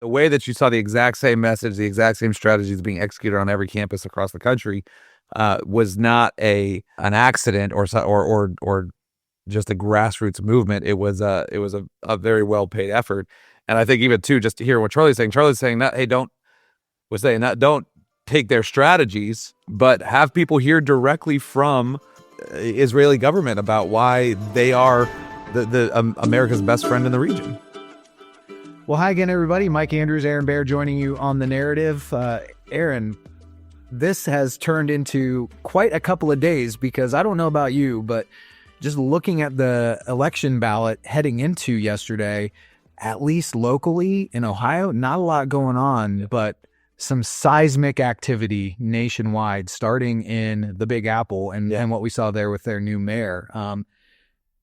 the way that you saw the exact same message, the exact same strategies being executed on every campus across the country was not an accident or just a grassroots movement. It was a very well paid effort. And I think even too, just to hear what Charlie's saying that, hey, don't take their strategies, but have people hear directly from Israeli government about why they are the America's best friend in the region. Well, hi again, everybody. Mike Andrews, Aaron Baer joining you on The Narrative. Aaron, this has turned into quite a couple of days because I don't know about you, but just looking at the election ballot heading into yesterday, at least locally in Ohio, not a lot going on, but some seismic activity nationwide, starting in the Big Apple and what we saw there with their new mayor.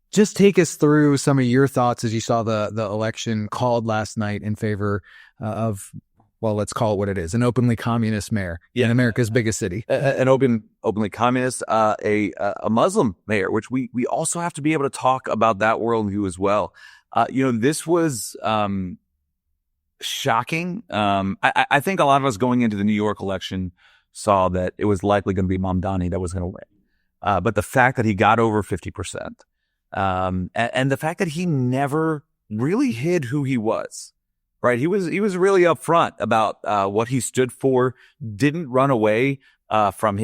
Just take us through some of your thoughts as you saw the election called last night in favor of, well, let's call it what it is, an openly communist mayor in America's biggest city. An openly communist, a Muslim mayor, which we also have to be able to talk about that worldview as well. This was shocking. I think a lot of us going into the New York election saw that it was likely going to be Mamdani that was going to win. But the fact that he got over 50%, and the fact that he never really hid who he was, right? He was really upfront about what he stood for, didn't run away from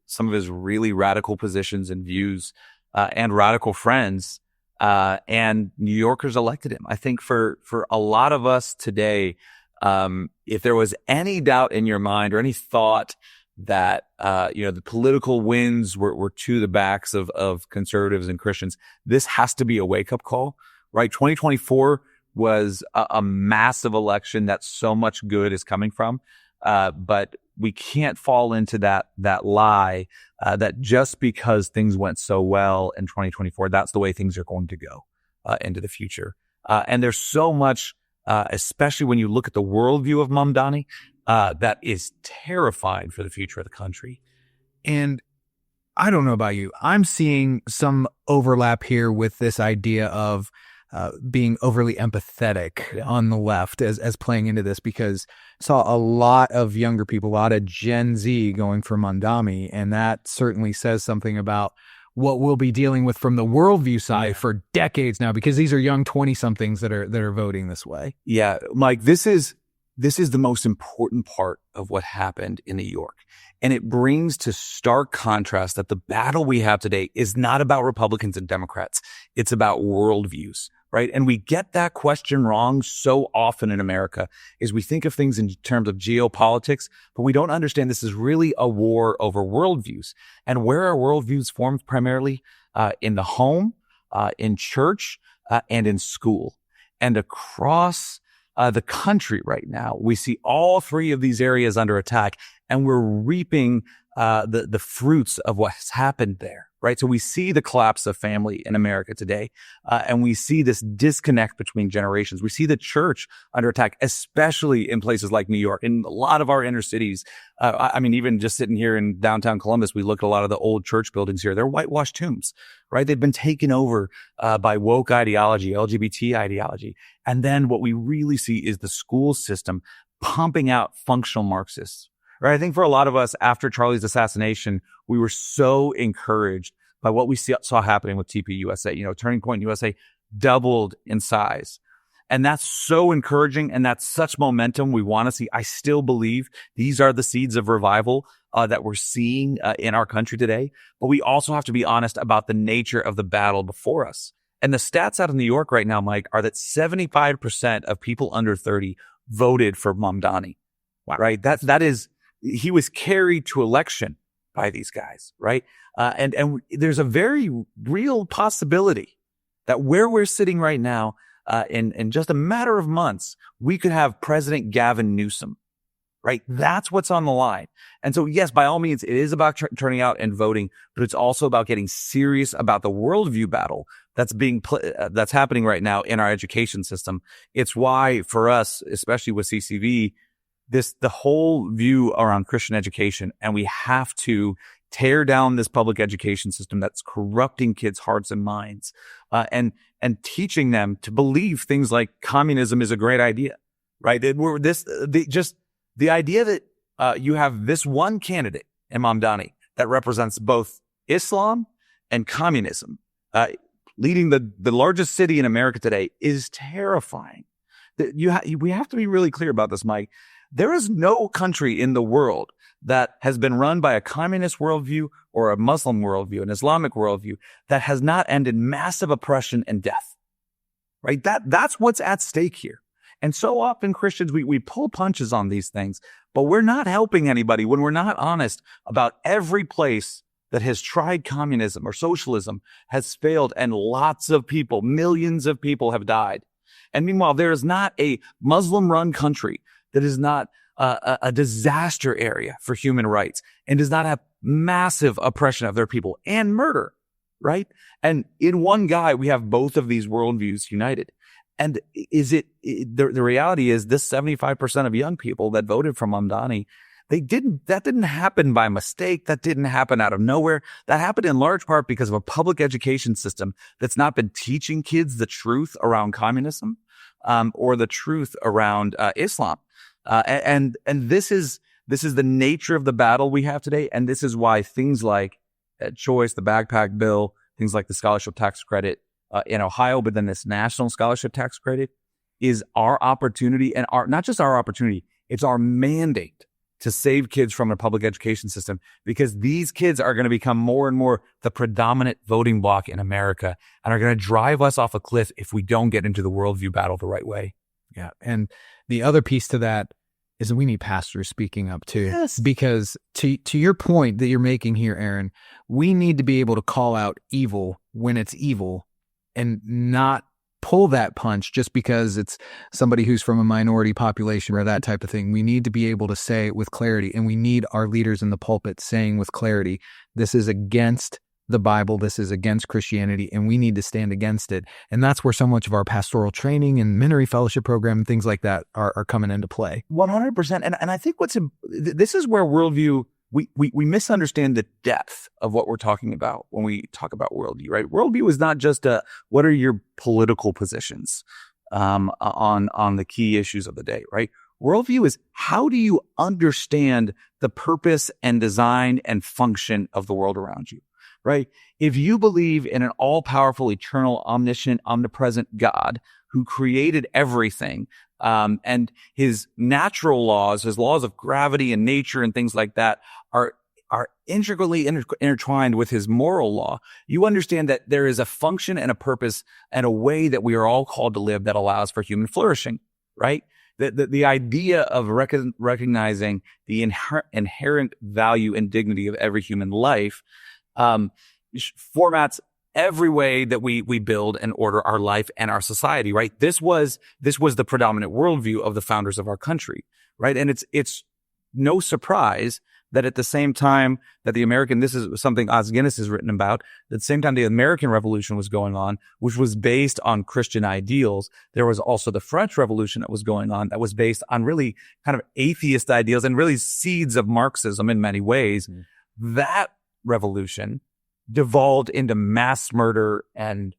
some of his really radical positions and views and radical friends. And New Yorkers elected him. I think for a lot of us today, if there was any doubt in your mind or any thought that, the political winds were to the backs of conservatives and Christians, this has to be a wake up call, right? 2024 was a massive election that so much good is coming from. But we can't fall into that lie that just because things went so well in 2024, that's the way things are going to go into the future. And there's so much, especially when you look at the worldview of Mamdani, that is terrifying for the future of the country. And I don't know about you, I'm seeing some overlap here with this idea of being overly empathetic on the left as playing into this, because I saw a lot of younger people, a lot of Gen Z going for Mamdani, and that certainly says something about what we'll be dealing with from the worldview side for decades now, because these are young 20-somethings that are voting this way. Yeah, Mike, this is the most important part of what happened in New York. And it brings to stark contrast that the battle we have today is not about Republicans and Democrats. It's about worldviews, right? And we get that question wrong so often in America, is we think of things in terms of geopolitics, but we don't understand this is really a war over worldviews. And where are worldviews formed? Primarily in the home, in church, and in school. And across the country right now, we see all three of these areas under attack, and we're reaping the fruits of what's happened there, right? So we see the collapse of family in America today, and we see this disconnect between generations. We see the church under attack, especially in places like New York. In a lot of our inner cities, even just sitting here in downtown Columbus, we look at a lot of the old church buildings here. They're whitewashed tombs, right? They've been taken over by woke ideology, LGBT ideology. And then what we really see is the school system pumping out functional Marxists. Right. I think for a lot of us after Charlie's assassination, we were so encouraged by what we saw happening with TPUSA. Turning Point USA doubled in size. And that's so encouraging. And that's such momentum we want to see. I still believe these are the seeds of revival that we're seeing in our country today. But we also have to be honest about the nature of the battle before us. And the stats out of New York right now, Mike, are that 75% of people under 30 voted for Mamdani. Wow. Right. That is. He was carried to election by these guys, right? And there's a very real possibility that where we're sitting right now, in just a matter of months, we could have President Gavin Newsom, right? That's what's on the line. And so, yes, by all means, it is about turning out and voting, but it's also about getting serious about the worldview battle that's happening right now in our education system. It's why for us, especially with CCV, the whole view around Christian education, and we have to tear down this public education system that's corrupting kids' hearts and minds, and teaching them to believe things like communism is a great idea, right? The idea that you have this one candidate, Mamdani, that represents both Islam and communism, leading the largest city in America today, is terrifying. We have to be really clear about this, Mike. There is no country in the world that has been run by a communist worldview or a Muslim worldview, an Islamic worldview, that has not ended massive oppression and death, right? That's what's at stake here. And so often Christians, we pull punches on these things, but we're not helping anybody when we're not honest about every place that has tried communism or socialism has failed, and lots of people, millions of people have died. And meanwhile, there is not a Muslim-run country that is not a disaster area for human rights and does not have massive oppression of their people and murder, right? And in one guy, we have both of these worldviews united. And the reality is this 75% of young people that voted for Mamdani, that didn't happen by mistake. That didn't happen out of nowhere. That happened in large part because of a public education system that's not been teaching kids the truth around communism, or the truth around Islam. And this is the nature of the battle we have today. And this is why things like choice, the backpack bill, things like the scholarship tax credit in Ohio, but then this national scholarship tax credit is our opportunity, and not just our opportunity, it's our mandate to save kids from a public education system, because these kids are going to become more and more the predominant voting bloc in America and are going to drive us off a cliff if we don't get into the worldview battle the right way. Yeah. And the other piece to that is we need pastors speaking up too. Yes. Because to your point that you're making here, Aaron, we need to be able to call out evil when it's evil and not pull that punch just because it's somebody who's from a minority population or that type of thing. We need to be able to say it with clarity, and we need our leaders in the pulpit saying with clarity, this is against the Bible, this is against Christianity, and we need to stand against it. And that's where so much of our pastoral training and ministry fellowship program and things like that are coming into play. 100%. And I think this is where worldview, we misunderstand the depth of what we're talking about when we talk about worldview, right? Worldview is not just what are your political positions on the key issues of the day, right? Worldview is how do you understand the purpose and design and function of the world around you, right? If you believe in an all-powerful, eternal, omniscient, omnipresent God who created everything, and his natural laws, his laws of gravity and nature and things like that are intricately intertwined with his moral law, you understand that there is a function and a purpose and a way that we are all called to live that allows for human flourishing, right? The idea of recognizing the inherent value and dignity of every human life formats every way that we build and order our life and our society, right? This was the predominant worldview of the founders of our country, right? And it's no surprise that at the same time that this is something Os Guinness has written about, at the same time the American Revolution was going on, which was based on Christian ideals, there was also the French Revolution that was going on that was based on really kind of atheist ideals and really seeds of Marxism in many ways. Mm-hmm. That revolution devolved into mass murder and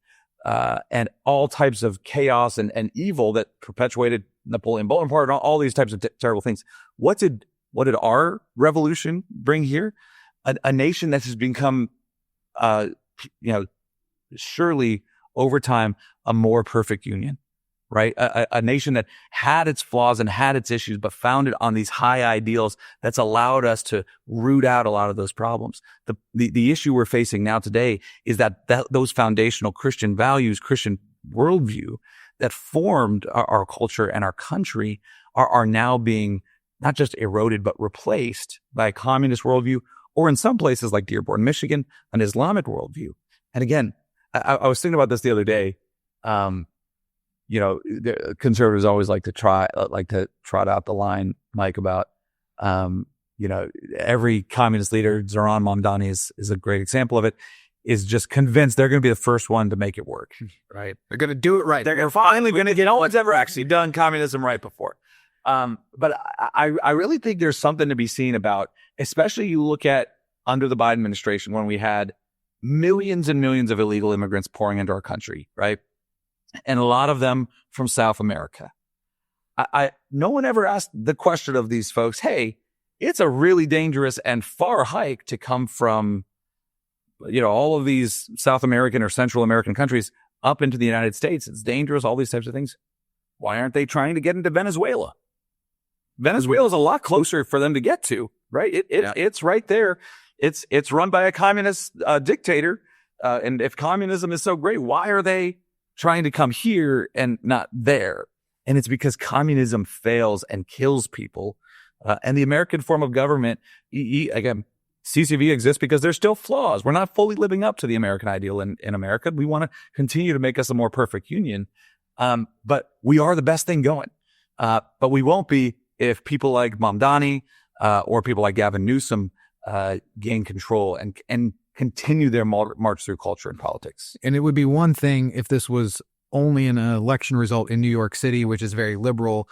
all types of chaos and evil that perpetuated Napoleon Bonaparte and all these types of terrible things. What did our revolution bring here? A nation that has become, surely over time, a more perfect union, right? A nation that had its flaws and had its issues, but founded on these high ideals that's allowed us to root out a lot of those problems. The issue we're facing now today is that those foundational Christian values, Christian worldview that formed our culture and our country are now being not just eroded, but replaced by a communist worldview, or in some places like Dearborn, Michigan, an Islamic worldview. And again, I was thinking about this the other day. The conservatives always like to trot out the line, Mike, about, every communist leader, Zoran Mamdani is a great example of it, is just convinced they're going to be the first one to make it work, right? They're going to do it right. They're finally going to get, no one's ever actually done communism right before. But I really think there's something to be seen about, especially you look at under the Biden administration when we had millions and millions of illegal immigrants pouring into our country, right? And a lot of them from South America. no one ever asked the question of these folks, hey, it's a really dangerous and far hike to come from, all of these South American or Central American countries up into the United States. It's dangerous, all these types of things. Why aren't they trying to get into Venezuela? Venezuela is a lot closer for them to get to, right? It's right there. It's run by a communist dictator. And if communism is so great, why are they trying to come here and not there? And it's because communism fails and kills people. And the American form of government, again, CCV exists because there's still flaws. We're not fully living up to the American ideal in America. We want to continue to make us a more perfect union. But we are the best thing going. But we won't be if people like Mamdani or people like Gavin Newsom gain control and continue their march through culture and politics. And it would be one thing if this was only an election result in New York City, which is very liberal,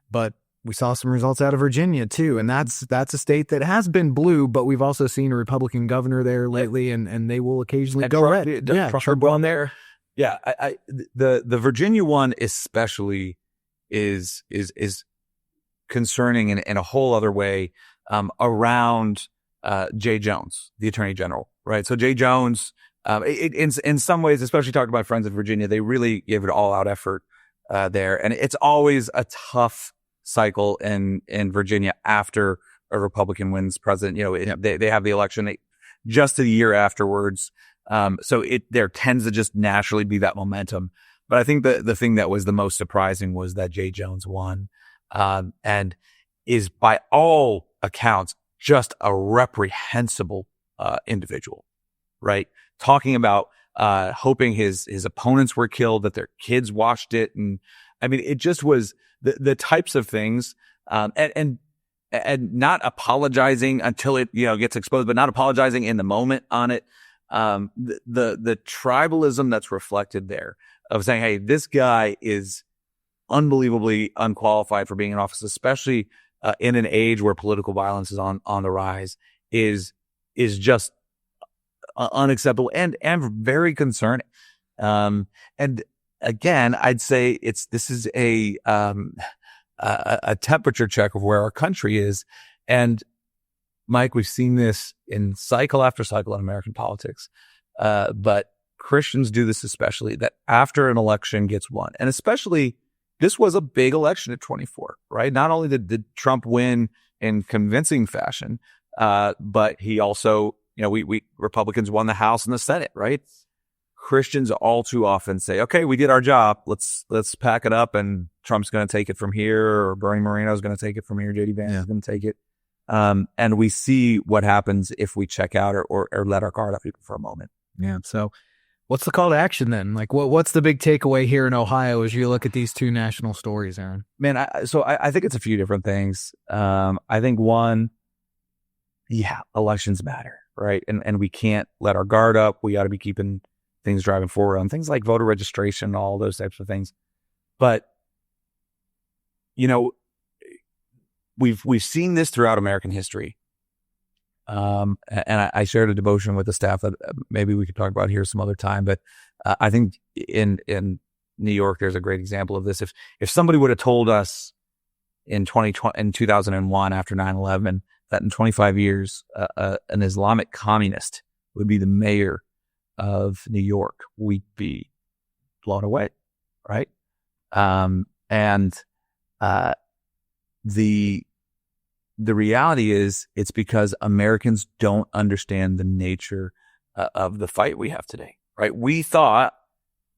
but we saw some results out of Virginia too. And that's a state that has been blue, but we've also seen a Republican governor there lately, and they will occasionally go red. Trump on there. Yeah. The Virginia one especially is concerning in a whole other way, around, Jay Jones, the Attorney General, right? So Jay Jones, in some ways, especially talking about friends in Virginia, they really gave it all out effort, there. And it's always a tough cycle in Virginia after a Republican wins president. They have the election just a year afterwards. So there tends to just naturally be that momentum. But I think the thing that was the most surprising was that Jay Jones won, and is by all accounts just a reprehensible individual, right? Talking about hoping his opponents were killed, that their kids watched it, and I mean, it just was the types of things, and not apologizing until it gets exposed, but not apologizing in the moment on it. The tribalism that's reflected there of saying, hey, this guy is unbelievably unqualified for being in office, especially in an age where political violence is on the rise, is just unacceptable and very concerning. And again, I'd say this is a temperature check of where our country is. And Mike, we've seen this in cycle after cycle in American politics. But Christians do this especially, that after an election gets won, and especially this was a big election at 24, right? Not only did Trump win in convincing fashion, but he also, we Republicans won the House and the Senate, right? Christians all too often say, okay, we did our job. Let's pack it up, and Trump's going to take it from here, or Bernie Moreno's going to take it from here. JD Vance is going to take it. And we see what happens if we check out or let our guard up for a moment. Yeah. So what's the call to action then? Like what's the big takeaway here in Ohio as you look at these two national stories, Aaron? Man, I think it's a few different things. I think one, elections matter, right? And we can't let our guard up. We ought to be keeping things driving forward on things like voter registration, all those types of things. But, we've seen this throughout American history. And I shared a devotion with the staff that maybe we could talk about here some other time. But I think in New York, there's a great example of this. If somebody would have told us in 2001 after 9/11 that in 25 years an Islamic communist would be the mayor of New York, we'd be blown away, right? The reality is it's because Americans don't understand the nature of the fight we have today, right? We thought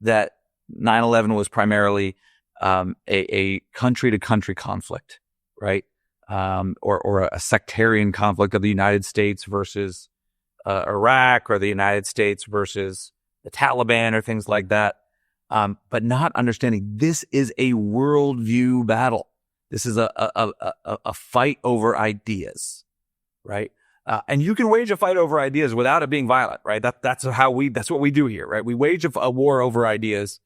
that 9/11 was primarily a country-to-country conflict, right? Or a sectarian conflict of the United States versus Iraq, or the United States versus the Taliban, or things like that. But not understanding this is a worldview battle. This is a fight over ideas, right? And you can wage a fight over ideas without it being violent, right? That's what we do here, right? We wage a war over ideas,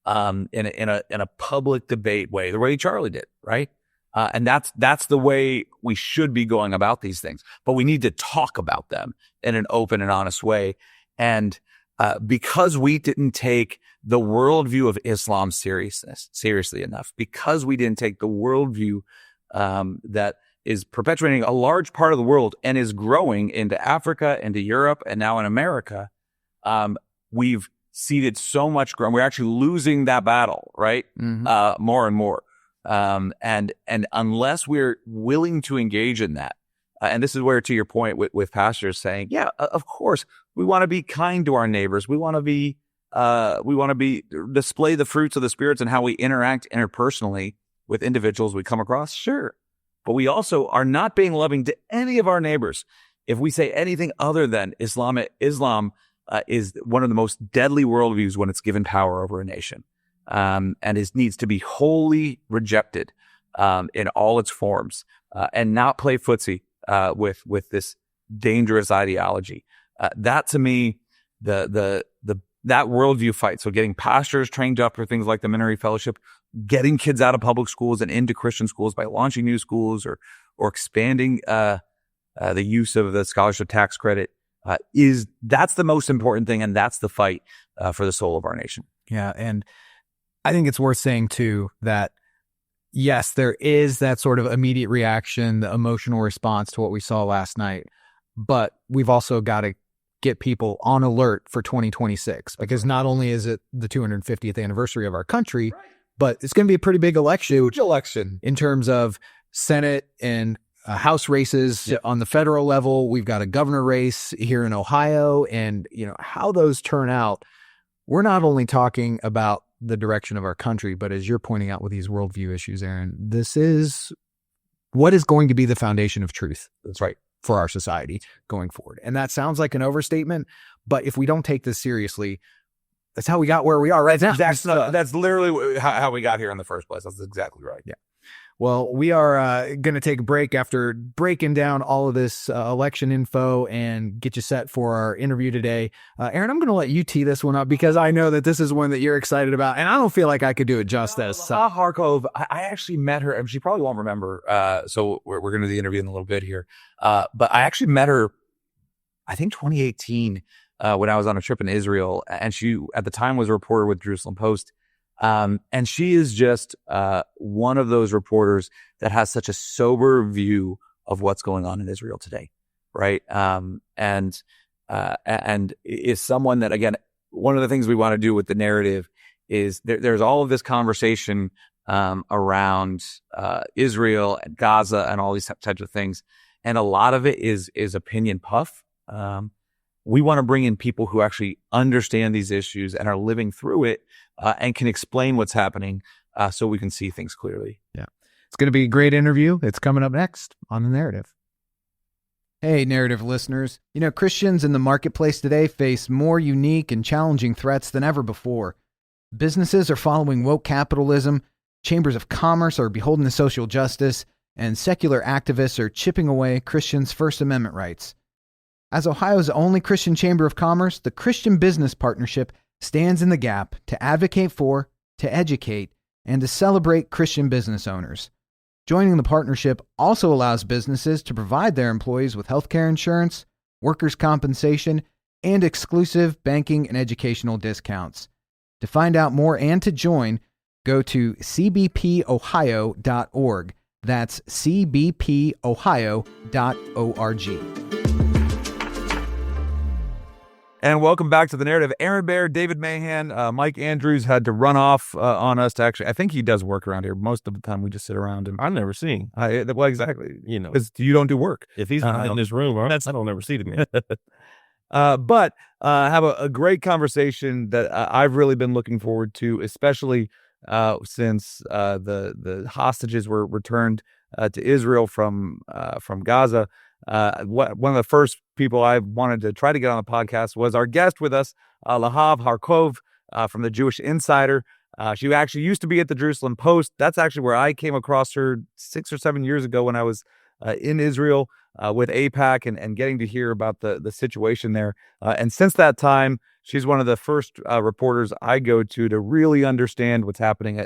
in a public debate way, the way Charlie did, right? And that's the way we should be going about these things. But we need to talk about them in an open and honest way. And because we didn't take the worldview of Islam seriously enough, because we didn't take the worldview that is perpetuating a large part of the world and is growing into Africa, into Europe, and now in America. We've ceded so much ground. We're actually losing that battle, right? More and more. And unless we're willing to engage in that, and this is where, to your point with pastors saying, yeah, of course, we want to be kind to our neighbors. We want to be display the fruits of the spirits and how we interact interpersonally with individuals we come across. Sure. But we also are not being loving to any of our neighbors if we say anything other than Islam is one of the most deadly worldviews when it's given power over a nation, and needs to be wholly rejected in all its forms, and not play footsie with this dangerous ideology. That to me, that worldview fight. So getting pastors trained up for things like the Ministry Fellowship, getting kids out of public schools and into Christian schools by launching new schools or expanding the use of the scholarship tax credit, that's the most important thing, and that's the fight for the soul of our nation. Yeah, and I think it's worth saying too that yes, there is that sort of immediate reaction, the emotional response to what we saw last night, but we've also got to get people on alert for 2026, because not only is it the 250th anniversary of our country, but it's going to be a pretty big election. Huge election in terms of Senate and House races on the federal level. We've got a governor race here in Ohio, and how those turn out. We're not only talking about the direction of our country, but as you're pointing out with these worldview issues, Aaron, this is what is going to be the foundation of truth. That's right. For our society going forward. And that sounds like an overstatement, but if we don't take this seriously, that's how we got where we are right now. That's literally how we got here in the first place. That's exactly right. Yeah. Well, we are going to take a break after breaking down all of this election info and get you set for our interview today. Aaron, I'm going to let you tee this one up because I know that this is one that you're excited about, and I don't feel like I could do it justice. Lahav Harkov, I actually met her, and she probably won't remember, so we're going to do the interview in a little bit here. But I actually met her, I think 2018, when I was on a trip in Israel, and she, at the time, was a reporter with Jerusalem Post. And she is just one of those reporters that has such a sober view of what's going on in Israel today, right? And is someone that, again, one of the things we want to do with the narrative is there's all of this conversation around Israel and Gaza and all these types of things, and a lot of it is opinion puff. We want to bring in people who actually understand these issues and are living through it, and can explain what's happening, so we can see things clearly. Yeah. It's going to be a great interview. It's coming up next on The Narrative. Hey, Narrative listeners. Christians in the marketplace today face more unique and challenging threats than ever before. Businesses are following woke capitalism, chambers of commerce are beholden to social justice, and secular activists are chipping away Christians' First Amendment rights. As Ohio's only Christian Chamber of Commerce, the Christian Business Partnership stands in the gap to advocate for, to educate, and to celebrate Christian business owners. Joining the partnership also allows businesses to provide their employees with healthcare insurance, workers' compensation, and exclusive banking and educational discounts. To find out more and to join, go to cbpohio.org. That's cbpohio.org. And welcome back to The Narrative. Aaron Baer, David Mahan, Mike Andrews had to run off on us to actually, I think he does work around here. Most of the time we just sit around and I've never seen. Well, exactly. Because you don't do work. If he's not in this room, I don't never see him. But have a great conversation that I've really been looking forward to, especially since the hostages were returned to Israel from Gaza. One of the first people I wanted to try to get on the podcast was our guest with us, Lahav Harkov from the Jewish Insider. She actually used to be at the Jerusalem Post. That's actually where I came across her 6 or 7 years ago when I was in Israel with AIPAC and getting to hear about the situation there. And since that time, she's one of the first reporters I go to really understand what's happening.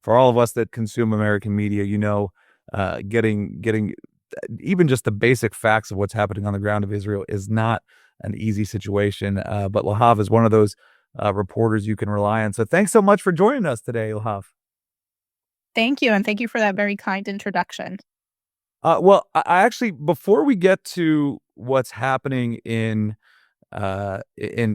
For all of us that consume American media, getting even just the basic facts of what's happening on the ground of Israel is not an easy situation. But Lahav is one of those reporters you can rely on. So thanks so much for joining us today, Lahav. Thank you. And thank you for that very kind introduction. Well, I actually, before we get to what's happening in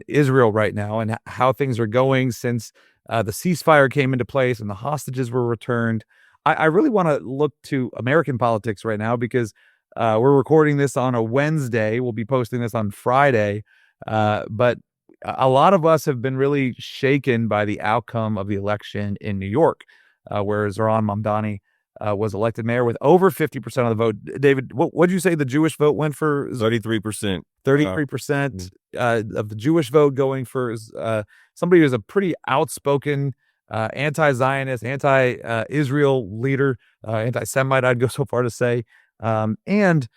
Israel right now and how things are going since the ceasefire came into place and the hostages were returned, I really want to look to American politics right now because we're recording this on a Wednesday. We'll be posting this on Friday. But a lot of us have been really shaken by the outcome of the election in New York, where Zoran Mamdani was elected mayor with over 50% of the vote. David, what did you say the Jewish vote went for? 33%. 33% of the Jewish vote going for somebody who's a pretty outspoken anti-Zionist, anti-Israel leader, anti-Semite, I'd go so far to say, and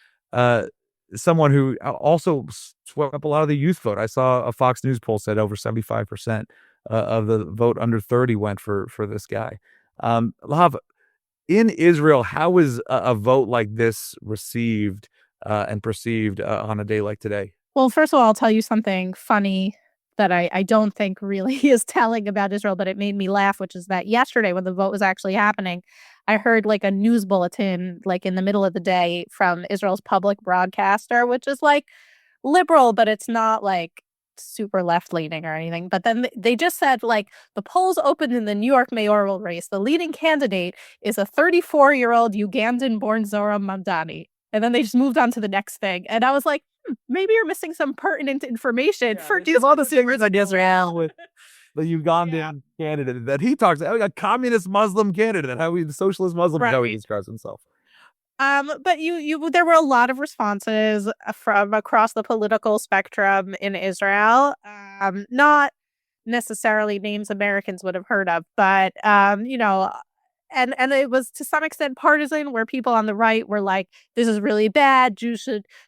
someone who also swept up a lot of the youth vote. I saw a Fox News poll said over 75% of the vote under 30 went for this guy. Lahav, in Israel, how is a vote like this received and perceived on a day like today? Well, first of all, I'll tell you something funny that I don't think really is telling about Israel, but it made me laugh, which is that yesterday when the vote was actually happening, I heard like a news bulletin like in the middle of the day from Israel's public broadcaster, which is like liberal, but it's not like super left-leaning or anything. But then they just said like the polls opened in the New York mayoral race. The leading candidate is a 34-year-old Ugandan-born Zoran Mamdani. And then they just moved on to the next thing. And I was like, maybe you're missing some pertinent information for all the secrets I guess around with the Ugandan candidate that he talks about, a communist Muslim candidate, how the socialist Muslim, how he describes himself. But there were a lot of responses from across the political spectrum in Israel. Not necessarily names Americans would have heard of, but and it was to some extent partisan, where people on the right were like, this is really bad.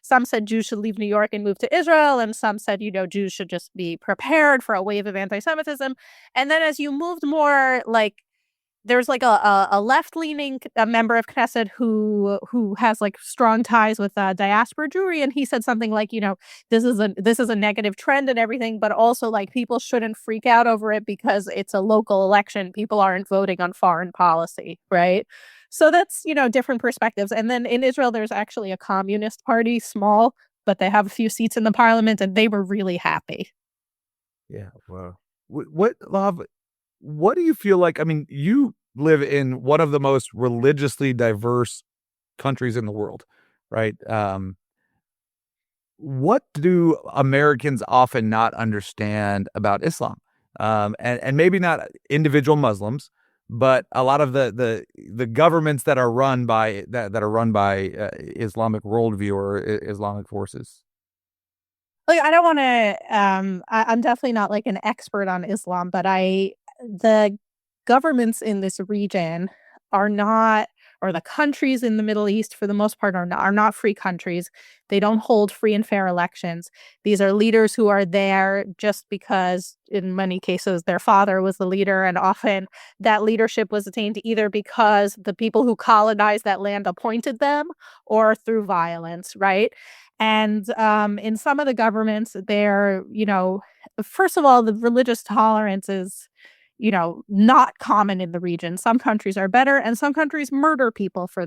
Some said Jews should leave New York and move to Israel. And some said, Jews should just be prepared for a wave of anti-Semitism. And then as you moved more, like, there's like a left-leaning member of Knesset who has like strong ties with diaspora Jewry, and he said something like, this is a negative trend and everything, but also like people shouldn't freak out over it because it's a local election. People aren't voting on foreign policy, right? So that's different perspectives. And then in Israel, there's actually a communist party, small, but they have a few seats in the parliament, and they were really happy. Yeah, wow. What do you feel like? I mean, you live in one of the most religiously diverse countries in the world, right? What do Americans often not understand about Islam? And maybe not individual Muslims, but a lot of the governments that are run by Islamic worldview or Islamic forces. Like, I don't want to. I'm definitely not like an expert on Islam, but the governments in this region are not, or the countries in the Middle East for the most part are not free countries. They don't hold free and fair elections. These are leaders who are there just because in many cases their father was the leader, and often that leadership was attained either because the people who colonized that land appointed them or through violence, right? And in some of the governments, they're, first of all, the religious tolerance is not common in the region. Some countries are better, and some countries murder people for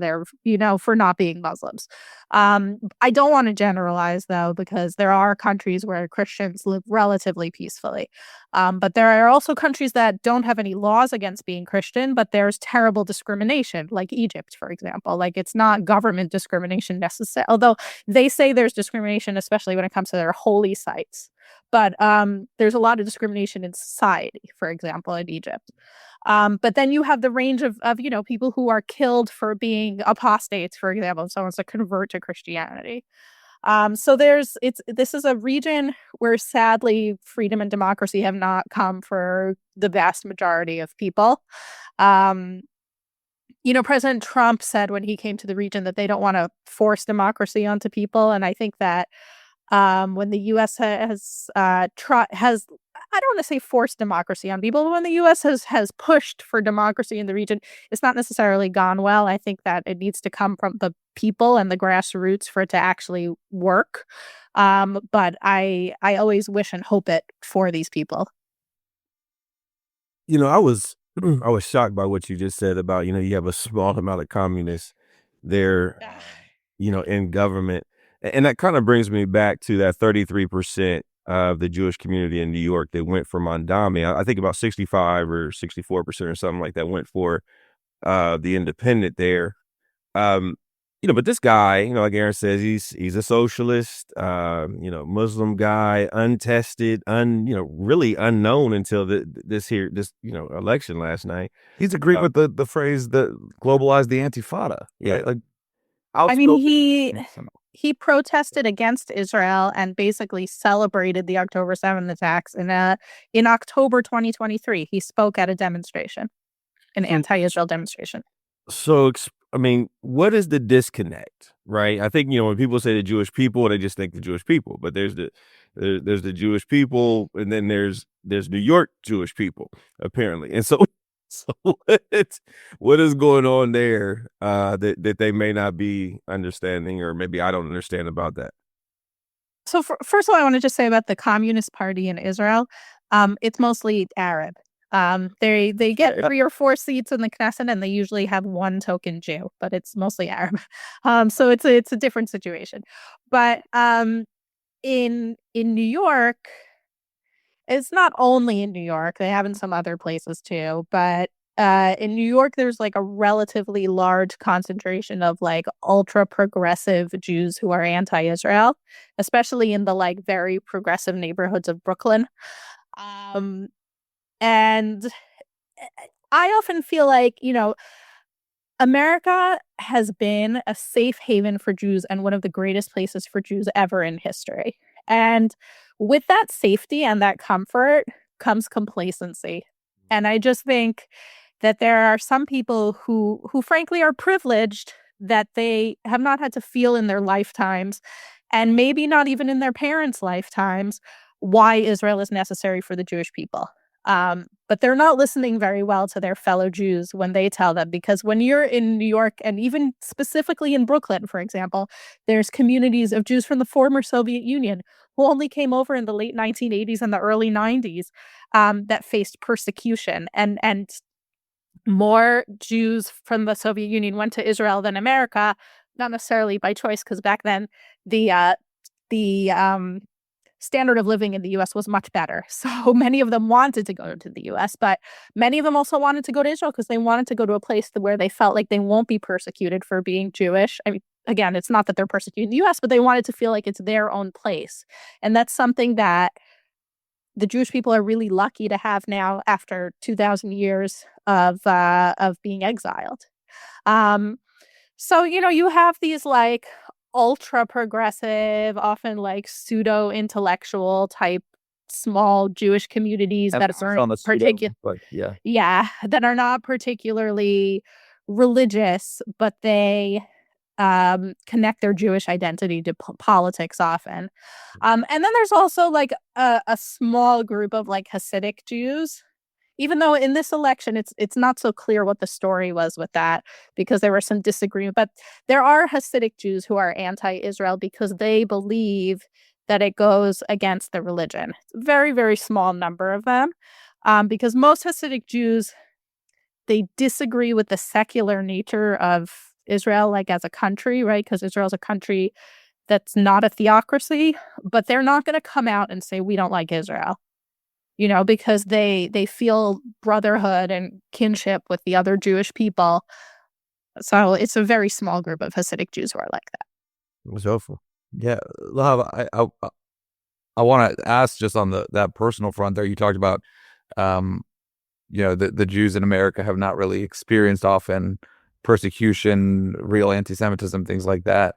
for not being Muslims. I don't want to generalize, though, because there are countries where Christians live relatively peacefully. But there are also countries that don't have any laws against being Christian, but there's terrible discrimination, like Egypt, for example. Like, it's not government discrimination necessarily, although they say there's discrimination, especially when it comes to their holy sites. But there's a lot of discrimination in society, for example, in Egypt. But then you have the range of people who are killed for being apostates, for example, if someone's to convert to Christianity. So this is a region where sadly freedom and democracy have not come for the vast majority of people. President Trump said when he came to the region that they don't want to force democracy onto people, and I think that when the U.S. has I don't want to say forced democracy on people, but when the U.S. has pushed for democracy in the region, it's not necessarily gone well. I think that it needs to come from the people and the grassroots for it to actually work. But I always wish and hope it for these people. I was I was shocked by what you just said about, you have a small amount of communists there, in government. And that kind of brings me back to that 33% of the Jewish community in New York that went for Mamdani. I think about 65 or 64% or something like that went for the independent there. Um, but this guy, like Aaron says, he's a socialist, Muslim guy, untested, really unknown until this election last night. He's agreed with the phrase that globalized the Antifada. Yeah. Right? Like, I mean, outspoken. he protested against Israel and basically celebrated the October 7th attacks. In October 2023, he spoke at a demonstration, an anti-Israel demonstration. So, what is the disconnect, right? I think, when people say the Jewish people, they just think the Jewish people, but there's the Jewish people, and then there's New York Jewish people, apparently. And so, what is going on there that they may not be understanding, or maybe I don't understand about that? So first of all, I want to just say about the Communist Party in Israel, it's mostly Arab. They get 3 or 4 seats in the Knesset, and they usually have one token Jew, but it's mostly Arab. So it's a different situation. But in New York, it's not only in New York. They have in some other places too. But in New York, there's like a relatively large concentration of like ultra progressive Jews who are anti-Israel, especially in the like very progressive neighborhoods of Brooklyn. And I often feel like, America has been a safe haven for Jews and one of the greatest places for Jews ever in history. And with that safety and that comfort comes complacency. And I just think that there are some people who frankly are privileged that they have not had to feel in their lifetimes, and maybe not even in their parents' lifetimes, why Israel is necessary for the Jewish people. But they're not listening very well to their fellow Jews when they tell them, because when you're in New York, and even specifically in Brooklyn, for example, there's communities of Jews from the former Soviet Union who only came over in the late 1980s and the early 90s that faced persecution. And more Jews from the Soviet Union went to Israel than America, not necessarily by choice, because back then the standard of living in the U.S. was much better. So many of them wanted to go to the U.S., but many of them also wanted to go to Israel because they wanted to go to a place where they felt like they won't be persecuted for being Jewish. I mean, again, it's not that they're persecuted in the U.S., but they wanted to feel like it's their own place. And that's something that the Jewish people are really lucky to have now after 2,000 years of being exiled. So, you have these like ultra progressive, often like pseudo intellectual type small Jewish communities that aren't that are not particularly religious, but they connect their Jewish identity to politics often. And then there's also like a small group of like Hasidic Jews. Even though in this election, it's not so clear what the story was with that, because there were some disagreement. But there are Hasidic Jews who are anti-Israel because they believe that it goes against the religion. It's a very, very small number of them, because most Hasidic Jews, they disagree with the secular nature of Israel, like as a country, right? Because Israel's a country that's not a theocracy, but they're not going to come out and say, we don't like Israel. Because they feel brotherhood and kinship with the other Jewish people. So it's a very small group of Hasidic Jews who are like that. It was awful. Yeah, Lahav, I want to ask just on that personal front there. You talked about, the Jews in America have not really experienced often persecution, real anti-Semitism, things like that.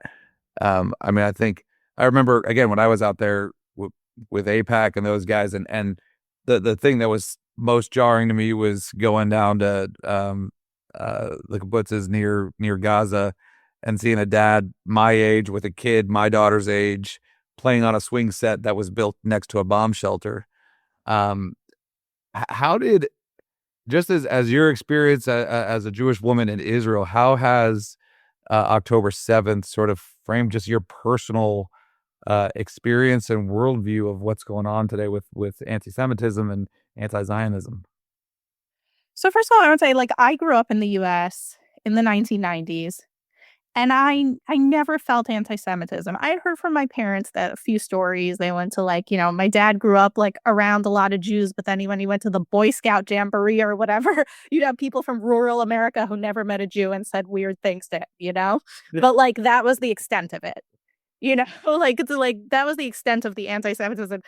I think I remember again when I was out there with AIPAC and those guys, and the thing that was most jarring to me was going down to the kibbutzes near Gaza and seeing a dad my age with a kid my daughter's age playing on a swing set that was built next to a bomb shelter. How did, just as your experience as a Jewish woman in Israel, how has October 7th sort of framed just your personal experience and worldview of what's going on today with anti-Semitism and anti-Zionism? So first of all, I would say, like, I grew up in the US in the 1990s, and I never felt anti-Semitism. I had heard from my parents that a few stories. They went to, like, my dad grew up, like, around a lot of Jews, but then when he went to the Boy Scout jamboree or whatever, you'd have people from rural America who never met a Jew and said weird things to him, Yeah. But, like, that was the extent of it, like, it's like that was the extent of the anti-Semitism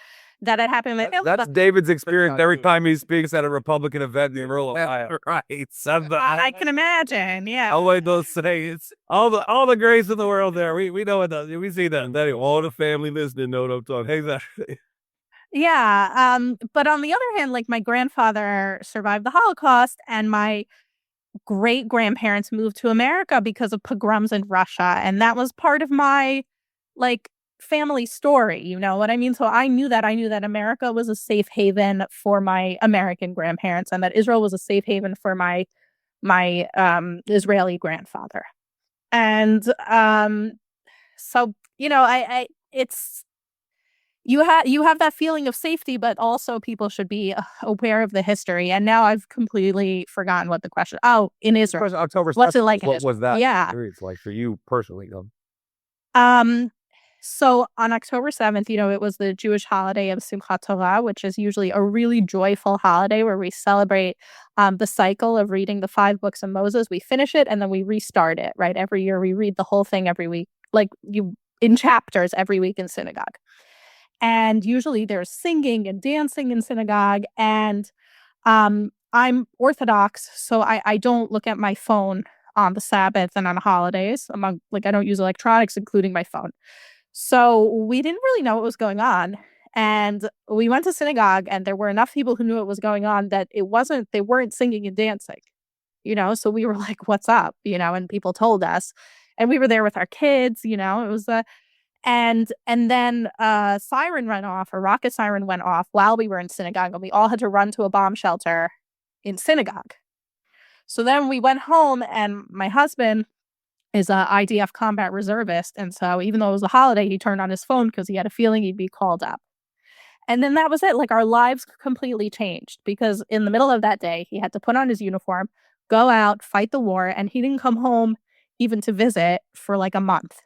that had happened. That's David's experience every time he speaks at a Republican event in rural Ohio. Right. I can imagine, yeah. All I know say it's all the grace in the world there. We know it does. We see that. That all the family listening know what I'm talking. Exactly. Yeah, but on the other hand, like, my grandfather survived the Holocaust, and my great-grandparents moved to America because of pogroms in Russia, and that was part of my, like, family story, you know what I mean? So I knew that. I knew that America was a safe haven for my American grandparents, and that Israel was a safe haven for my Israeli grandfather. And, so, I it's you have that feeling of safety, but also people should be aware of the history. And now I've completely forgotten what the question. Oh, in Israel, October what's it 7th, like in what Israel? was that Yeah. experience like for you personally? Um, so on October 7th, it was the Jewish holiday of Simchat Torah, which is usually a really joyful holiday where we celebrate the cycle of reading the 5 books of Moses. We finish it and then we restart it, right? Every year we read the whole thing every week, like in chapters every week in synagogue. And usually there's singing and dancing in synagogue. And I'm Orthodox, so I don't look at my phone on the Sabbath and on holidays. I don't use electronics, including my phone. So we didn't really know what was going on. And we went to synagogue, and there were enough people who knew what was going on that they weren't singing and dancing, So we were like, what's up? And people told us. And we were there with our kids, it was and then a rocket siren went off while we were in synagogue, and we all had to run to a bomb shelter in synagogue. So then we went home, and my husband is a IDF combat reservist, and so even though it was a holiday, he turned on his phone because he had a feeling he'd be called up. And then that was it. Like, our lives completely changed because in the middle of that day, he had to put on his uniform, go out, fight the war, and he didn't come home even to visit for like a month.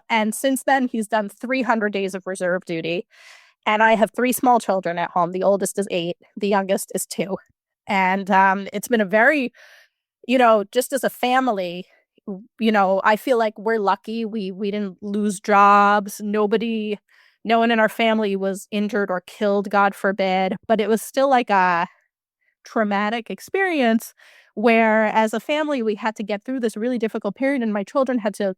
And since then, he's done 300 days of reserve duty. And I have 3 small children at home. The oldest is 8. The youngest is 2. And it's been a very, just as a family, I feel like we're lucky. We didn't lose jobs. No one in our family was injured or killed, God forbid. But it was still like a traumatic experience where, as a family, we had to get through this really difficult period. And my children had to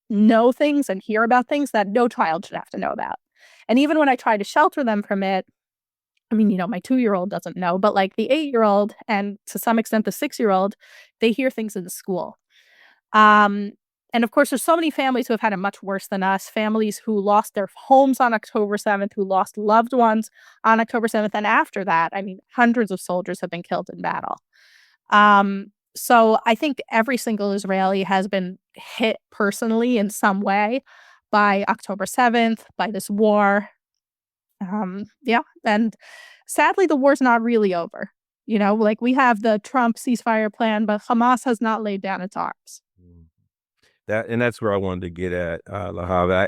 know things and hear about things that no child should have to know about. And even when I try to shelter them from it, I mean, my 2-year-old doesn't know, but like the 8-year-old and to some extent the 6-year-old, they hear things in the school. And of course, there's so many families who have had it much worse than us, families who lost their homes on October 7th, who lost loved ones on October 7th. And after that, I mean, hundreds of soldiers have been killed in battle. So I think every single Israeli has been hit personally in some way by October 7th, by this war. Yeah. And sadly, the war's not really over. Like, we have the Trump ceasefire plan, but Hamas has not laid down its arms. That's where I wanted to get at, Lahav.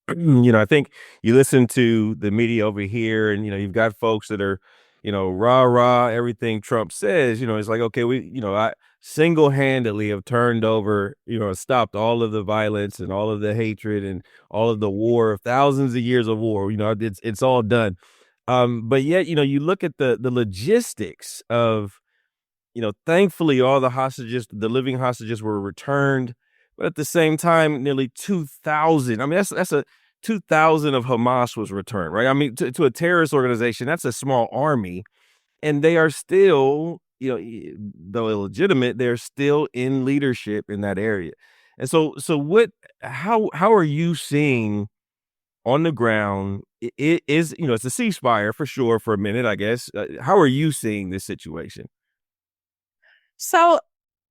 I think you listen to the media over here, and you've got folks that are, rah everything Trump says. It's like, okay, I single-handedly have turned over, stopped all of the violence and all of the hatred and all of the war, thousands of years of war. It's all done. But yet, you look at the logistics of, thankfully all the living hostages were returned. But at the same time, nearly 2,000. I mean, that's a 2,000 of Hamas was returned, right? I mean, to a terrorist organization, that's a small army, and they are still, though illegitimate, they're still in leadership in that area. And so how are you seeing on the ground? It is, it's a ceasefire for sure for a minute, I guess. How are you seeing this situation? So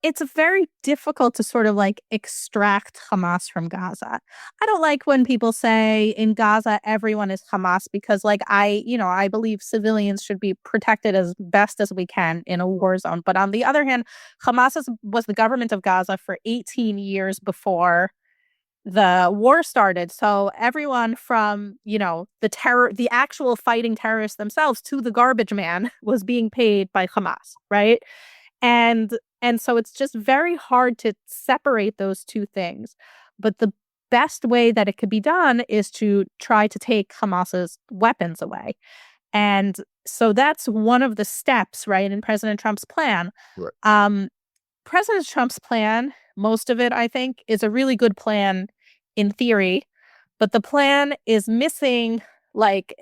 it's very difficult to sort of like extract Hamas from Gaza. I don't like when people say in Gaza everyone is Hamas, because like I believe civilians should be protected as best as we can in a war zone. But on the other hand, Hamas was the government of Gaza for 18 years before the war started. So everyone from, the actual fighting terrorists themselves to the garbage man was being paid by Hamas, right? And so it's just very hard to separate those two things. But the best way that it could be done is to try to take Hamas's weapons away. And so that's one of the steps, right, in President Trump's plan. Right. President Trump's plan, most of it, I think, is a really good plan in theory, but the plan is missing, like,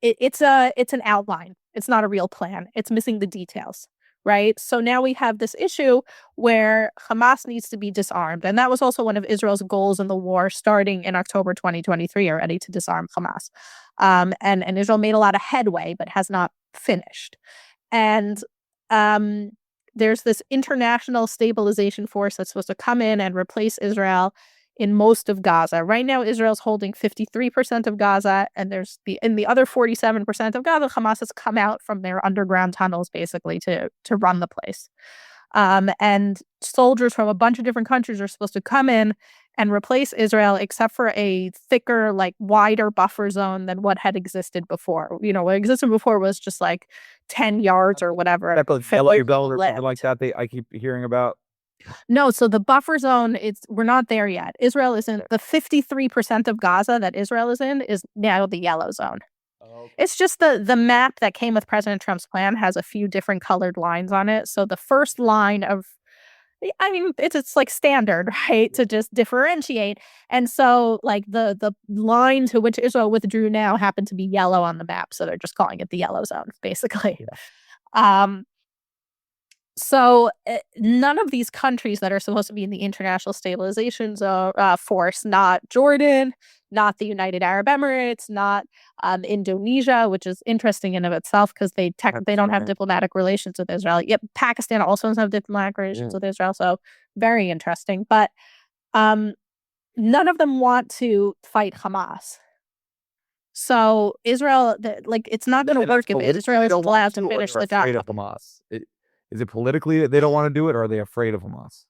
it's an outline. It's not a real plan. It's missing the details, right? So now we have this issue where Hamas needs to be disarmed. And that was also one of Israel's goals in the war starting in October 2023 already, to disarm Hamas. And Israel made a lot of headway, but has not finished. And there's this international stabilization force that's supposed to come in and replace Israel in most of Gaza. Right now, Israel's holding 53% of Gaza, and in the other 47% of Gaza, Hamas has come out from their underground tunnels basically to run the place. And soldiers from a bunch of different countries are supposed to come in and replace Israel, except for a thicker, like wider buffer zone than what had existed before. What existed before was just like 10 yards or whatever. That goes LA Bell or something like that. I keep hearing about. No, so the buffer zone, we're not there yet. Israel is in the 53% of Gaza that Israel is in is now the yellow zone. Okay. It's just the map that came with President Trump's plan has a few different colored lines on it. So the first line it's like standard, right, to just differentiate. And so like the line to which Israel withdrew now happened to be yellow on the map. So they're just calling it the yellow zone, basically. Yeah. So none of these countries that are supposed to be in the international stabilization zone force, not Jordan, not the United Arab Emirates, not Indonesia, which is interesting in of itself because they don't have diplomatic relations with Israel. Yep, Pakistan also doesn't have diplomatic relations with Israel, so very interesting. But none of them want to fight Hamas. So Israel, it's not going to work if Israel is allowed to finish the job. Hamas. Is it politically that they don't want to do it, or are they afraid of Hamas?